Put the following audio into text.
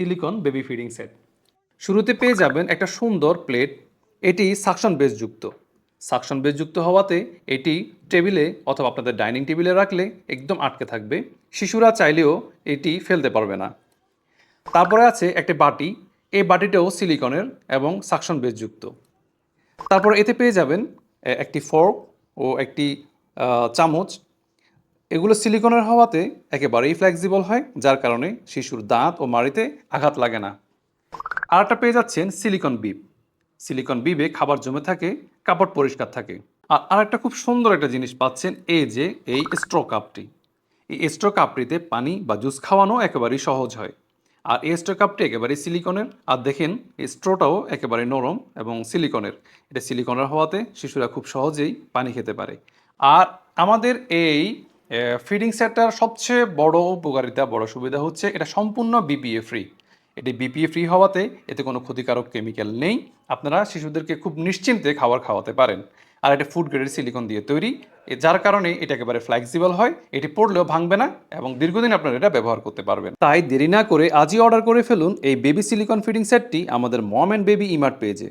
Silicon baby feeding set. শুরুতে পেয়ে যাবেন একটা সুন্দর প্লেট। এটি সাকশন বেস যুক্ত। সাকশন বেস যুক্ত হওয়াতে এটি টেবিলে অথবা আপনাদের ডাইনিং টেবিলে রাখলে একদম আটকে থাকবে। শিশুরা চাইলেও এটি ফেলতে পারবে না। তারপরে আছে একটি বাটি। এই বাটিটাও সিলিকনের এবং সাকশন বেস যুক্ত। তারপর এতে পেয়ে যাবেন একটি ফর্ক ও একটি চামচ। এগুলো সিলিকনের হওয়াতে একেবারেই ফ্লেক্সিবল হয়, যার কারণে শিশুর দাঁত ও মাড়িতে আঘাত লাগে না। আরেকটা পেয়ে যাচ্ছেন সিলিকন বিব। সিলিকন বিবে খাবার জমে থাকে, কাপড় পরিষ্কার থাকে। আর আরেকটা খুব সুন্দর একটা জিনিস পাচ্ছেন, এই যে এই স্ট্রো কাপটি। এই স্ট্রো কাপটিতে পানি বা জুস খাওয়ানো একেবারেই সহজ হয়। আর এই স্ট্রো কাপটি একেবারেই সিলিকনের। আর দেখেন এই স্ট্রোটাও একেবারে নরম এবং সিলিকনের। এটা সিলিকনের হওয়াতে শিশুরা খুব সহজেই পানি খেতে পারে। আর আমাদের এই ফিডিং সেটটার সবচেয়ে বড় উপকারিতা, বড় সুবিধা হচ্ছে এটা সম্পূর্ণ বিপিএ ফ্রি। এটি বিপিএ ফ্রি হওয়াতে এতে কোনো ক্ষতিকারক কেমিক্যাল নেই। আপনারা শিশুদেরকে খুব নিশ্চিন্তে খাবার খাওয়াতে পারেন। আর এটা ফুড গ্রেডের সিলিকন দিয়ে তৈরি, যার কারণে এটা একেবারে ফ্লেক্সিবল হয়। এটি পড়লেও ভাঙবে না এবং দীর্ঘদিন আপনারা এটা ব্যবহার করতে পারবেন। তাই দেরি না করে আজই অর্ডার করে ফেলুন এই বেবি সিলিকন ফিডিং সেটটি আমাদের মম অ্যান্ড বেবি ইমার্ট পেজে।